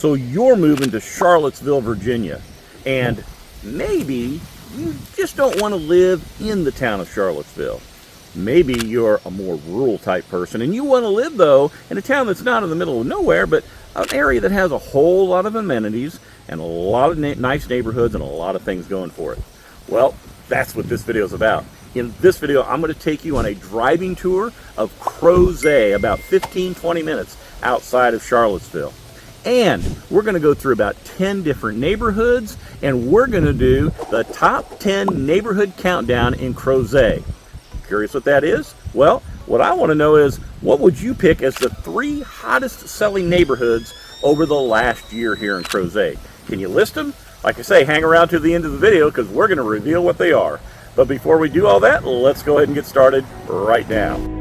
So you're moving to Charlottesville, Virginia, and maybe you just don't want to live in the town of Charlottesville. Maybe you're a more rural type person and you want to live, though, in a town that's not in the middle of nowhere, but an area that has a whole lot of amenities and a lot of nice neighborhoods and a lot of things going for it. Well, that's what this video is about. In this video, I'm going to take you on a driving tour of Crozet, about 15-20 minutes outside of Charlottesville. And we're going to go through about 10 different neighborhoods, and we're going to do the top 10 neighborhood countdown in Crozet. Curious what that is? Well, what I want to know is, what would you pick as the 3 hottest selling neighborhoods over the last year here in Crozet? Can you list them? Like I say, hang around to the end of the video because we're going to reveal what they are. But before we do all that, let's go ahead and get started right now.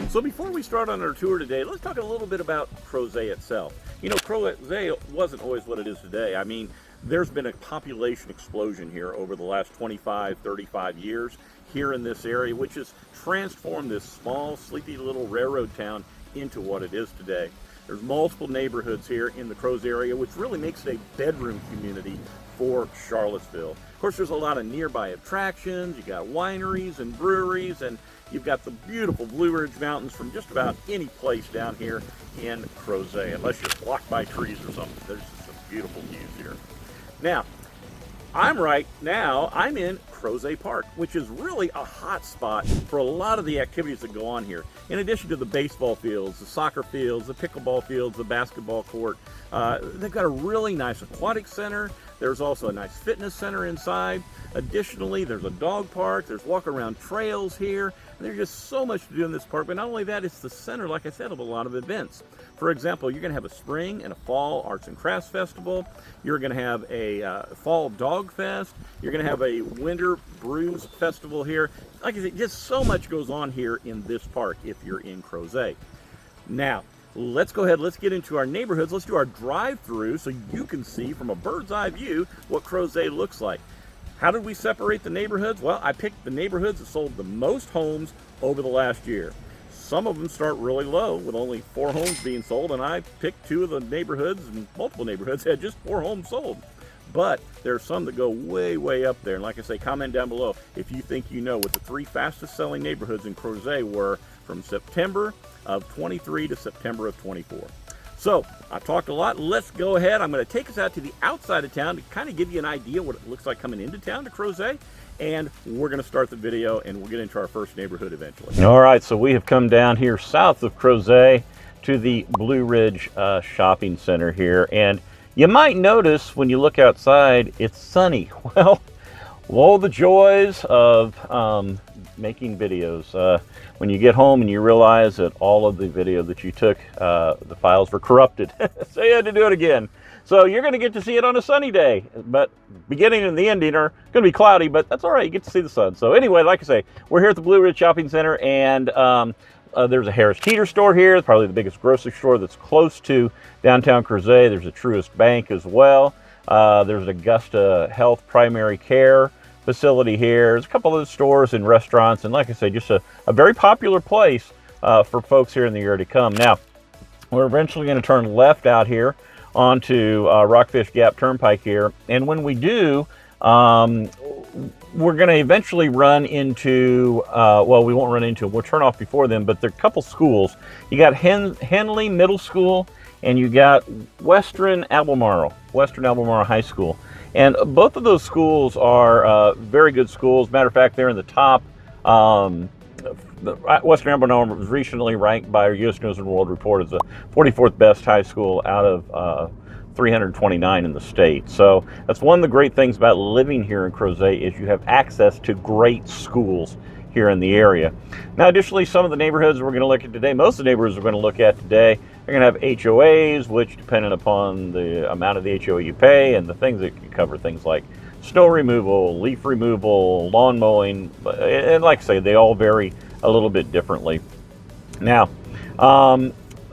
So before we start on our tour today, let's talk a little bit about Crozet itself. You know, Crozet wasn't always what it is today. I mean, there's been a population explosion here over the last 25, 35 years here in this area, which has transformed this small, sleepy little railroad town into what it is today. There's multiple neighborhoods here in the Crozet area, which really makes it a bedroom community for Charlottesville. Of course, there's a lot of nearby attractions. You got wineries and breweries, and you've got the beautiful Blue Ridge Mountains from just about any place down here in Crozet, unless you're blocked by trees or something. There's just some beautiful views here. Now, I'm in Crozet Park, which is really a hot spot for a lot of the activities that go on here. In addition to the baseball fields, the soccer fields, the pickleball fields, the basketball court, they've got a really nice aquatic center. There's also a nice fitness center inside. Additionally, there's a dog park. There's walk around trails here. And there's just so much to do in this park. But not only that, it's the center, like I said, of a lot of events. For example, you're going to have a spring and a fall arts and crafts festival. You're going to have a fall dog fest. You're going to have a winter brews festival here. Like I said, just so much goes on here in this park if you're in Crozet. Now, let's go ahead, let's get into our neighborhoods. Let's do our drive-through so you can see from a bird's eye view what Crozet looks like. How did we separate the neighborhoods? Well, I picked the neighborhoods that sold the most homes over the last year. Some of them start really low with only 4 homes being sold, and I picked 2 of the neighborhoods, and multiple neighborhoods had just 4 homes sold. But there are some that go way, way up there. And like I say, comment down below if you think you know what the 3 fastest selling neighborhoods in Crozet were from September of 23 to September of 24. So I've talked a lot. Let's go ahead. I'm going to take us out to the outside of town to kind of give you an idea what it looks like coming into town to Crozet. And we're going to start the video and we'll get into our first neighborhood eventually. All right, so we have come down here south of Crozet to the Blue Ridge Shopping Center here. And you might notice when you look outside, it's sunny. Well, all the joys of making videos. When you get home and you realize that all of the video that you took, the files were corrupted. So you had to do it again. So you're going to get to see it on a sunny day. But beginning and the ending are going to be cloudy, but that's all right. You get to see the sun. So anyway, like I say, we're here at the Blue Ridge Shopping Center, and there's a Harris Teeter store here. It's probably the biggest grocery store that's close to downtown Crozet. There's a Truist Bank as well. There's Augusta Health Primary Care facility here. There's a couple of stores and restaurants, and like I say, just a very popular place for folks here in the area to come. Now, we're eventually going to turn left out here onto Rockfish Gap Turnpike here, and when we do, we're going to eventually run into, well, we won't run into them. We'll turn off before them, but there are a couple schools. You got Henley Middle School, and you got Western Albemarle High School. And both of those schools are very good schools. Matter of fact, they're in the top. Western Albemarle was recently ranked by U.S. News and World Report as the 44th best high school out of 329 in the state. So that's one of the great things about living here in Crozet is you have access to great schools here in the area. Now, additionally, some of the neighborhoods we're going to look at today, most of the neighborhoods we're going to look at today, are going to have HOAs, which depending upon the amount of the HOA you pay and the things that can cover things like snow removal, leaf removal, lawn mowing, and like I say, they all vary a little bit differently. Now,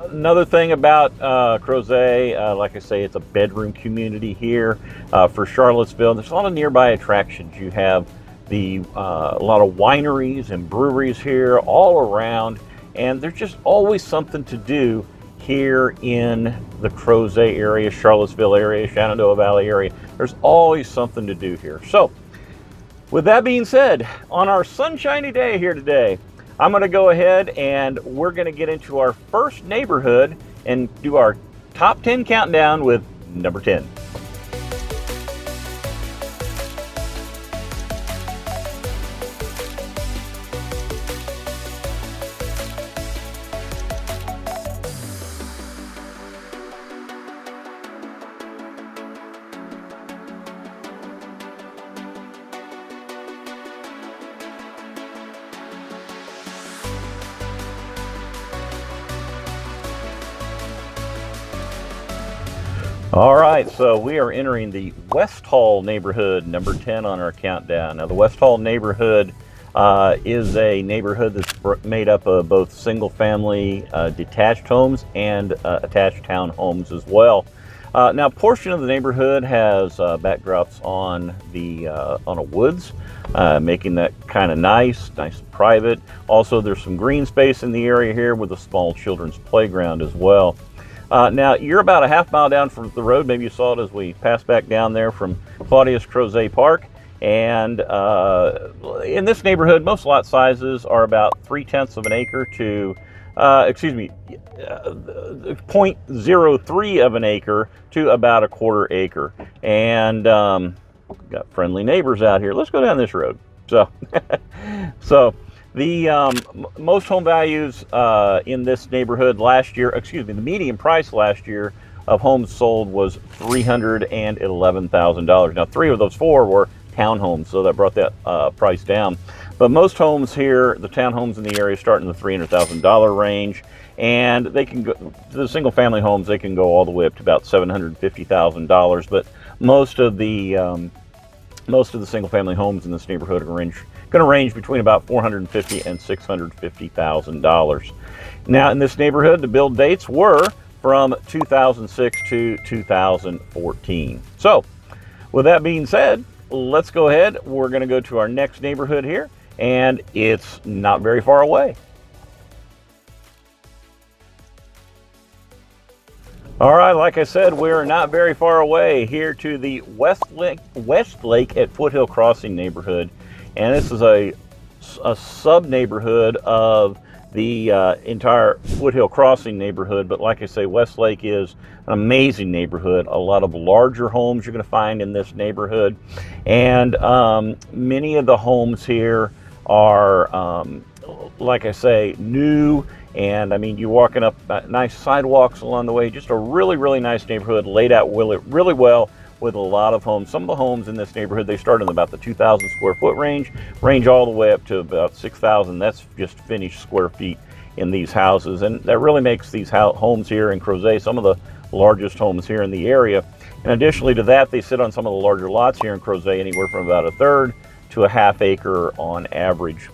Another thing about Crozet, like I say, it's a bedroom community here for Charlottesville. There's a lot of nearby attractions. You have a lot of wineries and breweries here all around, and there's just always something to do here in the Crozet area, Charlottesville area, Shenandoah Valley area. There's always something to do here. So, with that being said, on our sunshiny day here today, I'm going to go ahead and we're going to get into our first neighborhood and do our top 10 countdown with number 10. All right, so we are entering the Westhall neighborhood, number 10 on our countdown. Now, the Westhall neighborhood is a neighborhood that's made up of both single-family detached homes and attached townhomes as well. Now, a portion of the neighborhood has backdrops on a woods, making that kind of nice and private. Also, there's some green space in the area here with a small children's playground as well. Now, you're about a half mile down from the road. Maybe you saw it as we passed back down there from Crozet Park. And in this neighborhood, most lot sizes are about 3/10 of an acre to, 0.03 of an acre to about a quarter acre. And got friendly neighbors out here. Let's go down this road. So, the most home values in this neighborhood last year, the median price last year of homes sold was $311,000. Now, 3 of those 4 were townhomes, so that brought that price down. But most homes here, the townhomes in the area, start in the $300,000 range, and they can go, the single-family homes, they can go all the way up to about $750,000. But most of the single-family homes in this neighborhood are going to range between about $450,000 and $650,000. Now, in this neighborhood, the build dates were from 2006 to 2014. So, with that being said, let's go ahead. We're going to go to our next neighborhood here, and it's not very far away. All right, like I said, we're not very far away here to the Westlake at Foothill Crossing neighborhood. And this is a sub-neighborhood of the entire Foothill Crossing neighborhood. But like I say, Westlake is an amazing neighborhood. A lot of larger homes you're going to find in this neighborhood. And many of the homes here are, like I say, new. And I mean, you're walking up nice sidewalks along the way. Just a really, really nice neighborhood, laid out really well with a lot of homes. Some of the homes in this neighborhood, they start in about the 2,000 square foot range all the way up to about 6,000. That's just finished square feet in these houses. And that really makes these homes here in Crozet some of the largest homes here in the area. And additionally to that, they sit on some of the larger lots here in Crozet, anywhere from about 1/3 to a half acre on average.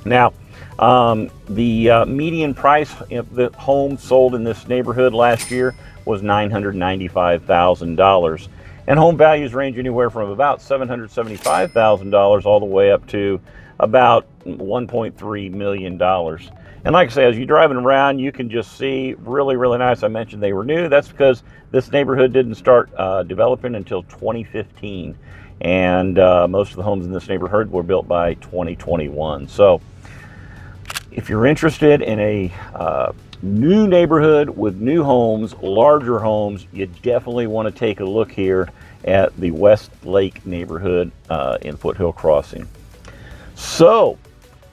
Now, the median price of the home sold in this neighborhood last year was $995,000. And home values range anywhere from about $775,000 all the way up to about $1.3 million. And like I say, as you're driving around, you can just see really, really nice. I mentioned they were new. That's because this neighborhood didn't start developing until 2015. And most of the homes in this neighborhood were built by 2021. So if you're interested in a new neighborhood with new homes, larger homes, you definitely want to take a look here at the Westlake neighborhood in Foothill Crossing. So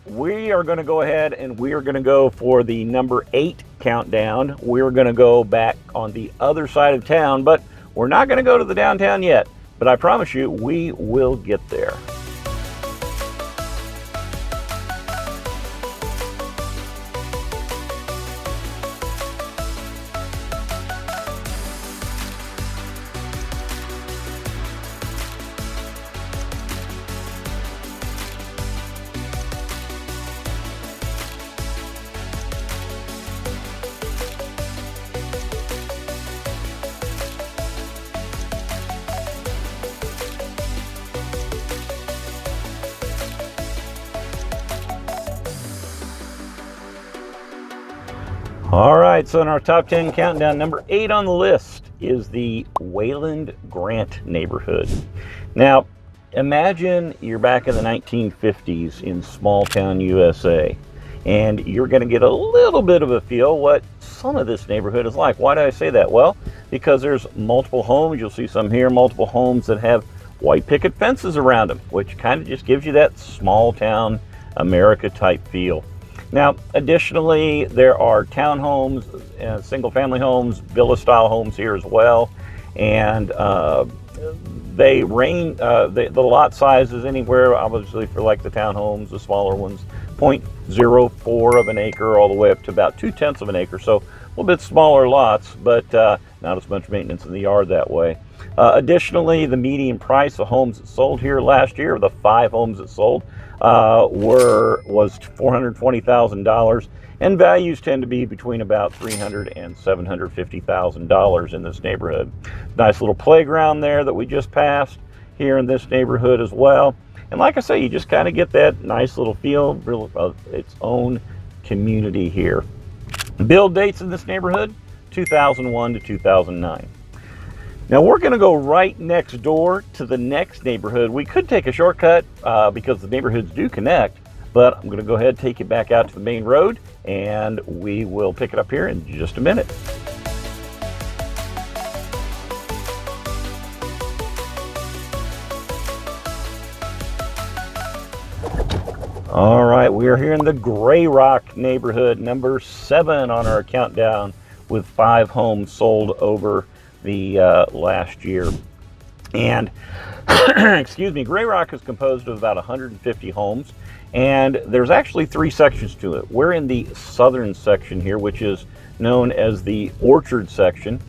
we are going to go ahead and we are going to go for the number 8 countdown. We're going to go back on the other side of town, but we're not going to go to the downtown yet. But I promise you, we will get there. All right, so in our top 10 countdown, number 8 on the list is the Wayland Grant neighborhood. Now, imagine you're back in the 1950s in small town USA, and you're going to get a little bit of a feel what some of this neighborhood is like. Why do I say that? Well, because there's multiple homes. You'll see some here, multiple homes that have white picket fences around them, which kind of just gives you that small town America type feel. Now, additionally, there are townhomes, single-family homes, villa-style homes here as well, and they range. The lot size is anywhere, obviously, for like the townhomes, the smaller ones, 0.04 of an acre, all the way up to about 2/10 of an acre. So a little bit smaller lots, but not as much maintenance in the yard that way. Additionally, the median price of homes that sold here last year, the 5 homes that sold, was $420,000, and values tend to be between about $300,000 and $750,000 in this neighborhood. Nice little playground there that we just passed here in this neighborhood as well. And like I say, you just kind of get that nice little feel of its own community here. Build dates in this neighborhood, 2001 to 2009. Now we're going to go right next door to the next neighborhood. We could take a shortcut because the neighborhoods do connect, but I'm going to go ahead and take you back out to the main road, and we will pick it up here in just a minute. All right, we are here in the Grayrock neighborhood, number 7 on our countdown, with 5 homes sold over the last year. And excuse me, Grayrock is composed of about 150 homes, and there's actually 3 sections to it. We're in the southern section here, which is known as the orchard section,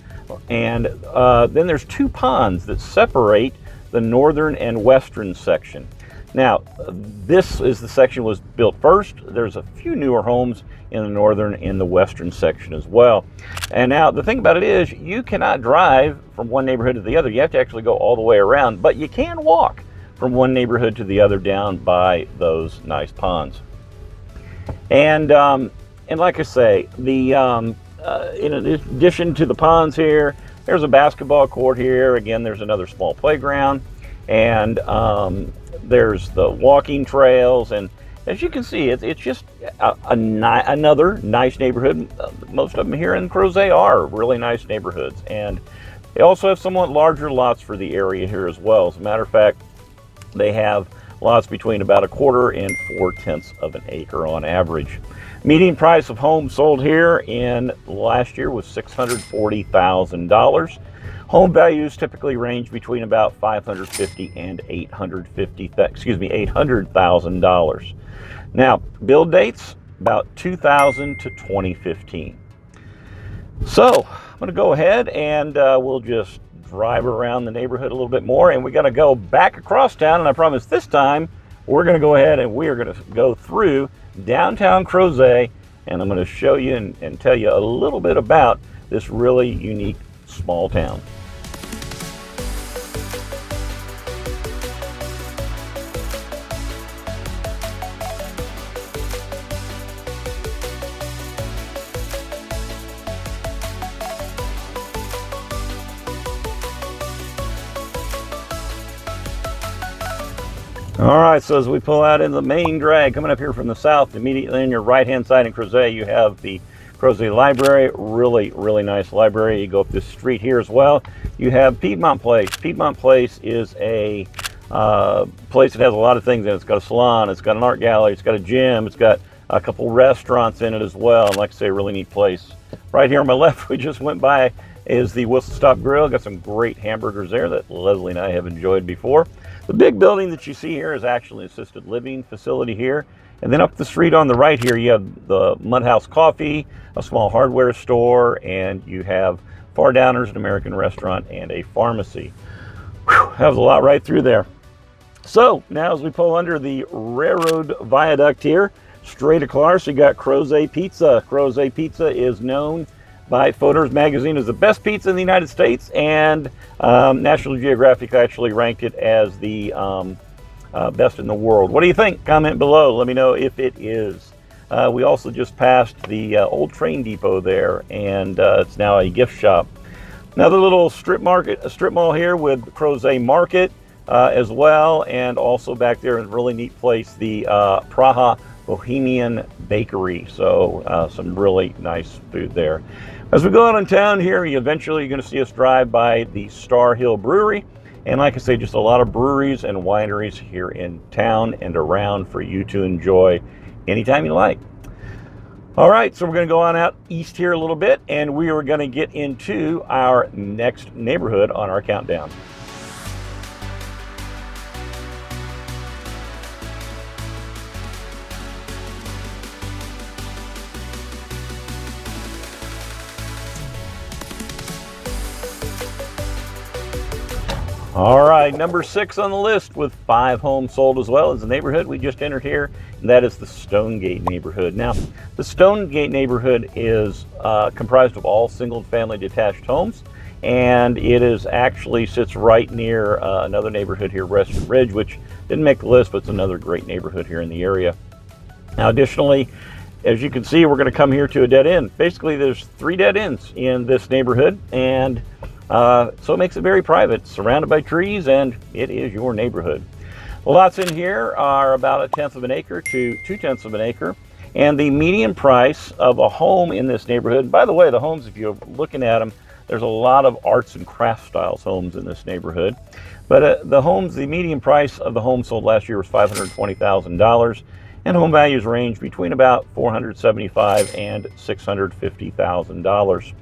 and then there's 2 ponds that separate the northern and western section. Now, this is the section was built first. There's a few newer homes in the northern and the western section as well. And now the thing about it is you cannot drive from one neighborhood to the other. You have to actually go all the way around, but you can walk from one neighborhood to the other down by those nice ponds. And like I say, the in addition to the ponds here, there's a basketball court here. Again, there's another small playground, and there's the walking trails, and as you can see, it's just another nice neighborhood. Most of them here in Crozet are really nice neighborhoods, and they also have somewhat larger lots for the area here as well. As a matter of fact, they have lots between about 1/4 and 4/10 of an acre on average. Median price of homes sold here in last year was $640,000. Home values typically range between about $550,000 and $800,000. Now, build dates about 2000 to 2015. So I'm going to go ahead and we'll just drive around the neighborhood a little bit more, and we got to go back across town. And I promise this time we're going to go ahead and we are going to go through downtown Crozet, and I'm going to show you and tell you a little bit about this really unique small town. All right, so as we pull out into the main drag, coming up here from the south, immediately on your right-hand side in Crozet, you have the Crozet Library. Really, really nice library. You go up this street here as well. You have Piedmont Place. Piedmont Place is a place that has a lot of things in it. It's got a salon, it's got an art gallery, it's got a gym, it's got a couple restaurants in it as well. And like I say, a really neat place. Right here on my left, we just went by, is the Whistle Stop Grill. Got some great hamburgers there that Leslie and I have enjoyed before. The big building that you see here is actually an assisted living facility here. And then up the street on the right here, you have the Mudhouse Coffee, a small hardware store, and you have Far Downers, an American restaurant, and a pharmacy. Whew, that was a lot right through there. So now as we pull under the railroad viaduct here, straight across, you got Crozet Pizza. Crozet Pizza is known by Photos Magazine as the best pizza in the United States, and National Geographic actually ranked it as the best in the world. What do you think? Comment below. Let me know if it is. We also just passed the old train depot there, and it's now a gift shop. Another little strip mall here with Crozet Market as well, and also back there in a really neat place, the Praha Bohemian Bakery. So some really nice food there. As we go out in town here, eventually you're going to see us drive by the Star Hill Brewery. And like I say, just a lot of breweries and wineries here in town and around for you to enjoy anytime you like. All right, so we're going to go on out east here a little bit, and we are going to get into our next neighborhood on our countdown. All right, number 6 on the list with 5 homes sold as well as the neighborhood we just entered here, and that is the Stonegate neighborhood. Now, the Stonegate neighborhood is comprised of all single-family detached homes, and it is actually sits right near another neighborhood here, Western Ridge, which didn't make the list, but it's another great neighborhood here in the area. Now, additionally, as you can see, we're going to come here to a dead end. Basically, there's 3 dead ends in this neighborhood, and so it makes it very private, surrounded by trees, and it is your neighborhood. The lots in here are about 1/10 of an acre to 2/10 of an acre, and the median price of a home in this neighborhood, by the way, the homes, if you're looking at them, there's a lot of arts and craft styles homes in this neighborhood, but the median price of the home sold last year was $520,000, and home values range between about $475,000 and $650,000.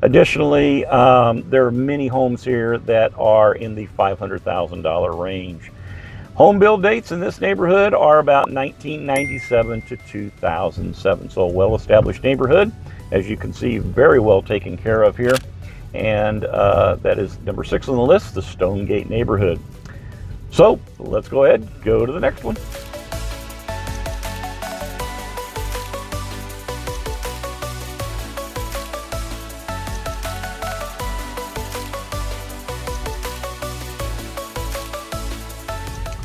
Additionally, there are many homes here that are in the $500,000 range. Home build dates in this neighborhood are about 1997 to 2007. So a well-established neighborhood, as you can see, very well taken care of here. And that is number 6 on the list, the Stonegate neighborhood. So let's go ahead, go to the next one.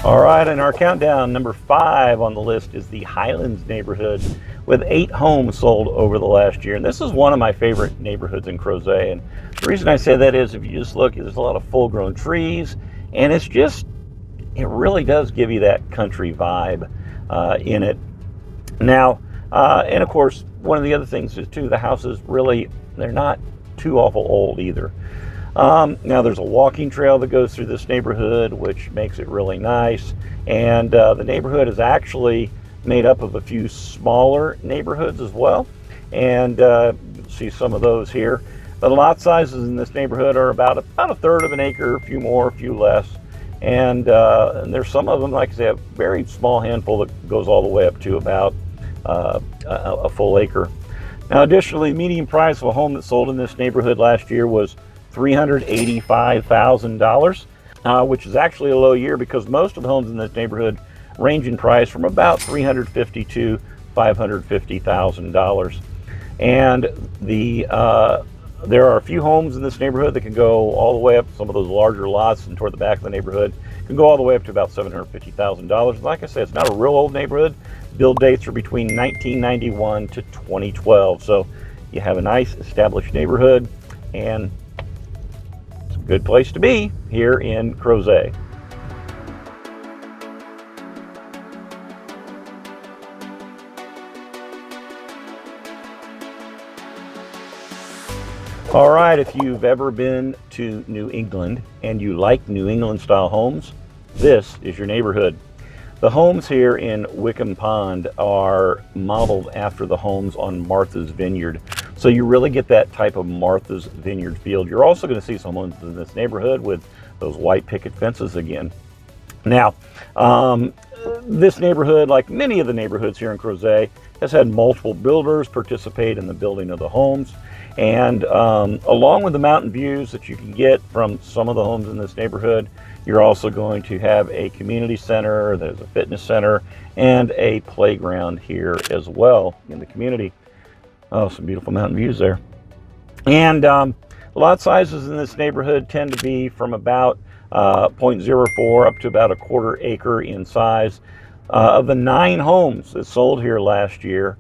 All right, in our countdown, number 5 on the list is the Highlands neighborhood with 8 homes sold over the last year. And this is one of my favorite neighborhoods in Crozet. And the reason I say that is if you just look, there's a lot of full-grown trees, and it really does give you that country vibe in it. Now, and of course, one of the other things is too, the houses really, they're not too awful old either. Now there's a walking trail that goes through this neighborhood, which makes it really nice. And the neighborhood is actually made up of a few smaller neighborhoods as well. And you'll see some of those here. The lot sizes in this neighborhood are about 1/3 of an acre, a few more, a few less. And there's some of them, like I say, a very small handful that goes all the way up to about a full acre. Now, additionally, the median price of a home that sold in this neighborhood last year was $385,000, which is actually a low year because most of the homes in this neighborhood range in price from about $350,000 to $550,000. And there are a few homes in this neighborhood that can go all the way up, some of those larger lots and toward the back of the neighborhood, can go all the way up to about $750,000. Like I said, it's not a real old neighborhood. Build dates are between 1991 to 2012. So you have a nice established neighborhood, and good place to be here in Crozet. All right, if you've ever been to New England and you like New England style homes, this is your neighborhood. The homes here in Wickham Pond are modeled after the homes on Martha's Vineyard. So you really get that type of Martha's Vineyard feel. You're also going to see some homes in this neighborhood with those white picket fences again. Now, this neighborhood, like many of the neighborhoods here in Crozet, has had multiple builders participate in the building of the homes. And along with the mountain views that you can get from some of the homes in this neighborhood, you're also going to have a community center, there's a fitness center, and a playground here as well in the community. Oh, some beautiful mountain views there. And lot sizes in this neighborhood tend to be from about 0.04 up to about 1/4 acre in size. Of the 9 homes that sold here last year,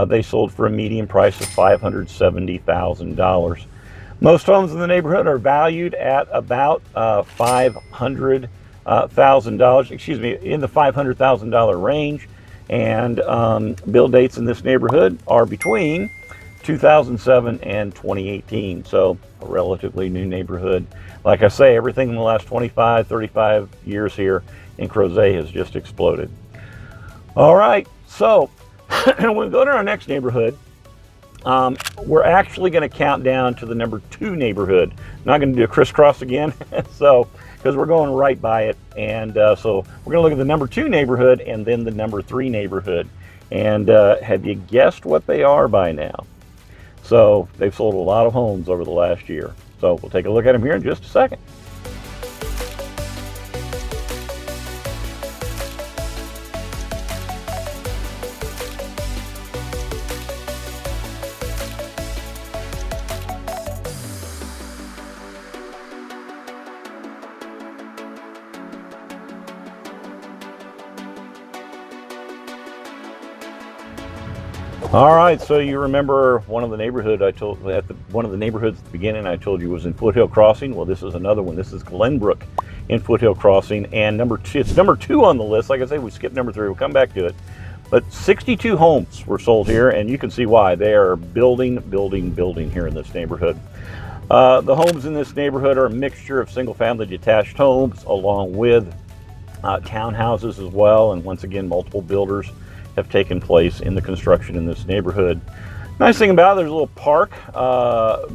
they sold for a median price of $570,000. Most homes in the neighborhood are valued at about $500,000, excuse me, in the $500,000 range. And build dates in this neighborhood are between 2007 and 2018. So a relatively new neighborhood. Like I say, everything in the last 25, 35 years here in Crozet has just exploded. All right, so when we go to our next neighborhood, we're actually going to count down to the number 2 neighborhood. Not going to do a crisscross again, so because we're going right by it. And so we're going to look at the number 2 neighborhood and then the number 3 neighborhood. And have you guessed what they are by now? So they've sold a lot of homes over the last year. So we'll take a look at them here in just a second. All right, so you remember one of the neighborhoods at the beginning I told you was in Foothill Crossing. Well, this is another one. This is Glenbrook in Foothill Crossing, and it's number 2 on the list. Like I say, we skipped number 3. We'll come back to it. But 62 homes were sold here, and you can see why. They are building here in this neighborhood. The homes in this neighborhood are a mixture of single-family detached homes along with townhouses as well, and once again, multiple builders have taken place in the construction in this neighborhood. Nice thing about it, there's a little park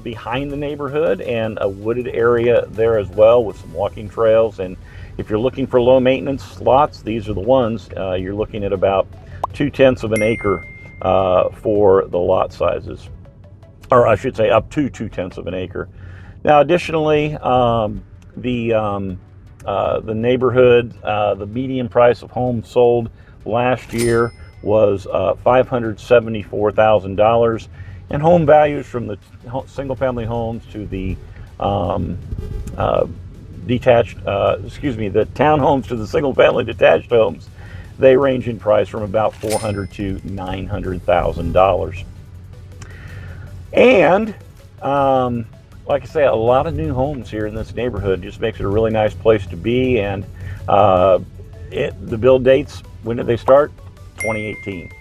behind the neighborhood and a wooded area there as well with some walking trails. And if you're looking for low maintenance lots, these are the ones. You're looking at about 2/10 of an acre for the lot sizes, or I should say up to 2/10 of an acre. Now additionally, the neighborhood, the median price of homes sold last year was $574,000, and home values from the single-family homes to the the townhomes to the single-family detached homes, they range in price from about $400,000 to $900,000. And like I say, a lot of new homes here in this neighborhood. Just makes it a really nice place to be. And the build dates, when did they start? 2018.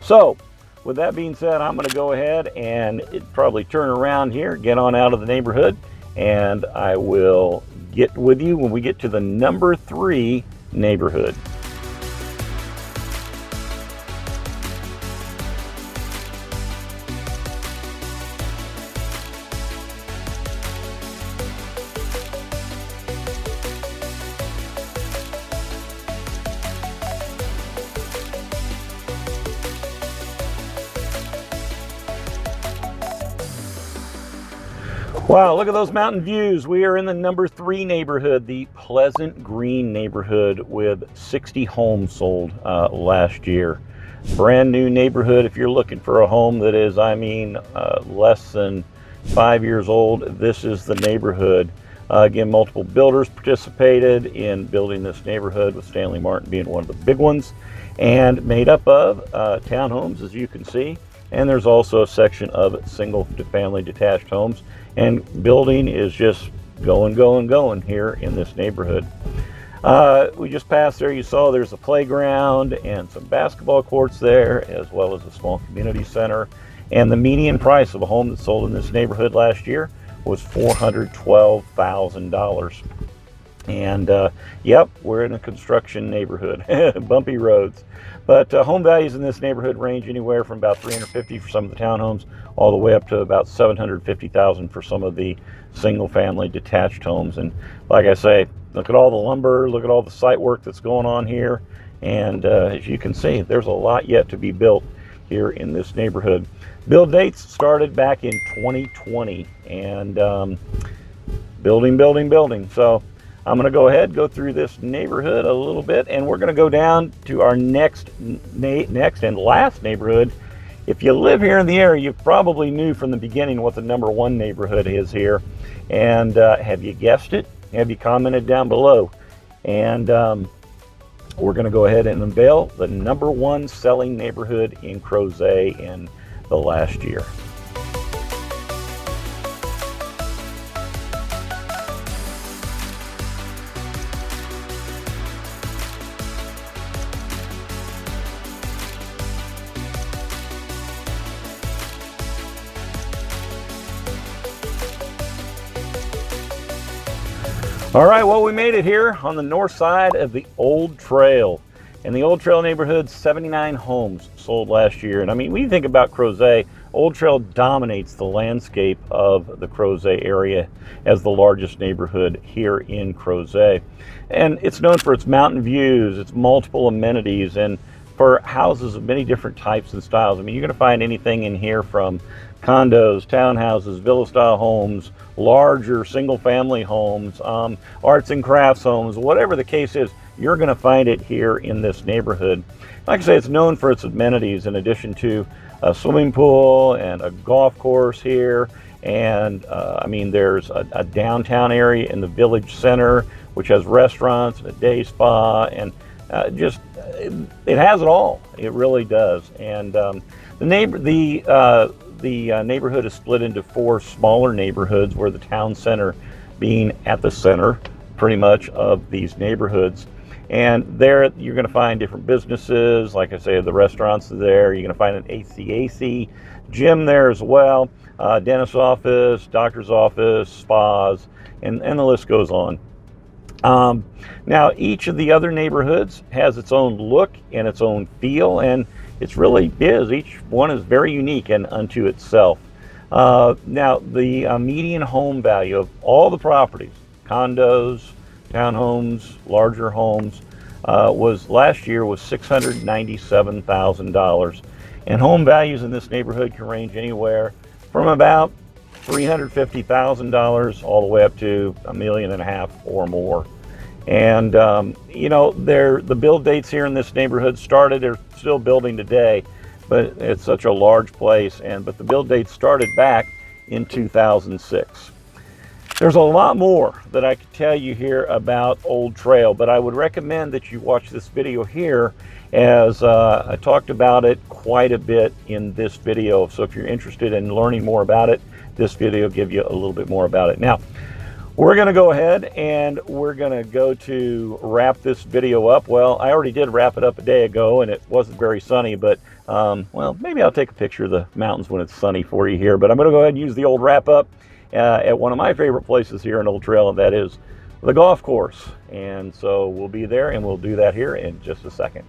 So with that being said, I'm going to go ahead and probably turn around here, get on out of the neighborhood, and I will get with you when we get to the number 3 neighborhood. Wow, look at those mountain views. We are in the number 3 neighborhood, the Pleasant Green neighborhood, with 60 homes sold last year. Brand new neighborhood. If you're looking for a home that is, less than 5 years old, this is the neighborhood. Again, multiple builders participated in building this neighborhood, with Stanley Martin being one of the big ones, and made up of townhomes, as you can see. And there's also a section of single-family detached homes. And building is just going here in this neighborhood. We just passed there. You saw there's a playground and some basketball courts there, as well as a small community center. And the median price of a home that sold in this neighborhood last year was $412,000. And yep, we're in a construction neighborhood, bumpy roads. But home values in this neighborhood range anywhere from about $350,000 for some of the townhomes, all the way up to about $750,000 for some of the single-family detached homes. And like I say, look at all the lumber, look at all the site work that's going on here. And as you can see, there's a lot yet to be built here in this neighborhood. Build dates started back in 2020, and building. So I'm going to go ahead, go through this neighborhood a little bit, and we're going to go down to our next and last neighborhood. If you live here in the area, you probably knew from the beginning what the number 1 neighborhood is here. And have you guessed it? Have you commented down below? And we're going to go ahead and unveil the #1 selling neighborhood in Crozet in the last year. All right, well, we made it here on the north side of the Old Trail. In the Old Trail neighborhood, 79 homes sold last year. And I mean, when you think about Crozet, Old Trail dominates the landscape of the Crozet area as the largest neighborhood here in Crozet. And it's known for its mountain views, its multiple amenities, and for houses of many different types and styles. I mean, you're going to find anything in here from condos, townhouses, villa-style homes, larger single-family homes, arts and crafts homes, whatever the case is, you're going to find it here in this neighborhood. Like I say, it's known for its amenities in addition to a swimming pool and a golf course here. And I mean, there's a downtown area in the village center, which has restaurants and a day spa, and it has it all. It really does. And the neighborhood is split into 4 smaller neighborhoods, where the town center being at the center pretty much of these neighborhoods. And there you're going to find different businesses. Like I say, the restaurants are there. You're going to find an HVAC gym there as well, dentist's office, doctor's office, spas, and the list goes on. Now, each of the other neighborhoods has its own look and its own feel, and each one is very unique and unto itself. Now, the median home value of all the properties, condos, townhomes, larger homes, last year was $697,000. And home values in this neighborhood can range anywhere from about $350,000 all the way up to $1.5 million or more. And the build dates here in this neighborhood started, they're still building today, but it's such a large place. But the build dates started back in 2006. There's a lot more that I could tell you here about Old Trail, but I would recommend that you watch this video here, as I talked about it quite a bit in this video. So if you're interested in learning more about it, this video will give you a little bit more about it. Now, we're going to go ahead and we're going to go to wrap this video up. Well, I already did wrap it up a day ago, and it wasn't very sunny, but well, maybe I'll take a picture of the mountains when it's sunny for you here. But I'm going to go ahead and use the old wrap up at one of my favorite places here in Old Trail, and that is the golf course. And so we'll be there, and we'll do that here in just a second.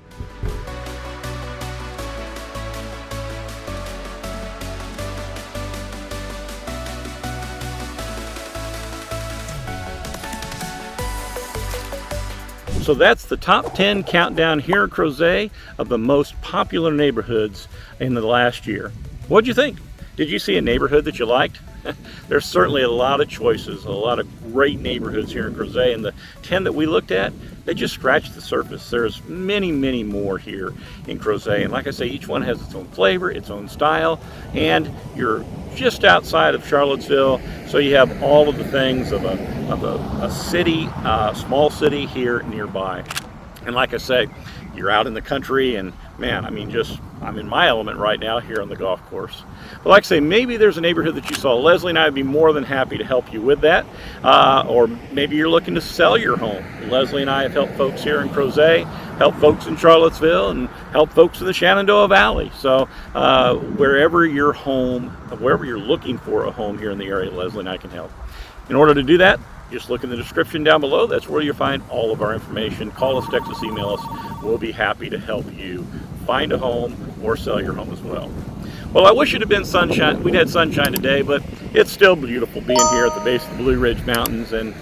So that's the top 10 countdown here in Crozet of the most popular neighborhoods in the last year. What'd you think? Did you see a neighborhood that you liked? There's certainly a lot of choices, a lot of great neighborhoods here in Crozet, and the 10 that we looked at, they just scratched the surface. There's many, many more here in Crozet, and like I say, each one has its own flavor, its own style, and you're just outside of Charlottesville, so you have all of the things of a city, small city here nearby. And like I say, you're out in the country, and man, I mean, I'm in my element right now here on the golf course. But like I say, maybe there's a neighborhood that you saw. Leslie and I would be more than happy to help you with that. Or maybe you're looking to sell your home. Leslie and I have helped folks here in Crozet, helped folks in Charlottesville, and helped folks in the Shenandoah Valley. So wherever you're looking for a home here in the area, Leslie and I can help. In order to do that, just look in the description down below. That's where you'll find all of our information. Call us, text us, email us. We'll be happy to help you find a home or sell your home as well. Well, I wish it had been sunshine. We'd had sunshine today, but it's still beautiful being here at the base of the Blue Ridge Mountains, and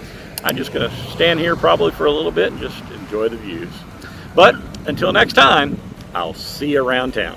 I'm just going to stand here probably for a little bit and just enjoy the views. But until next time, I'll see you around town.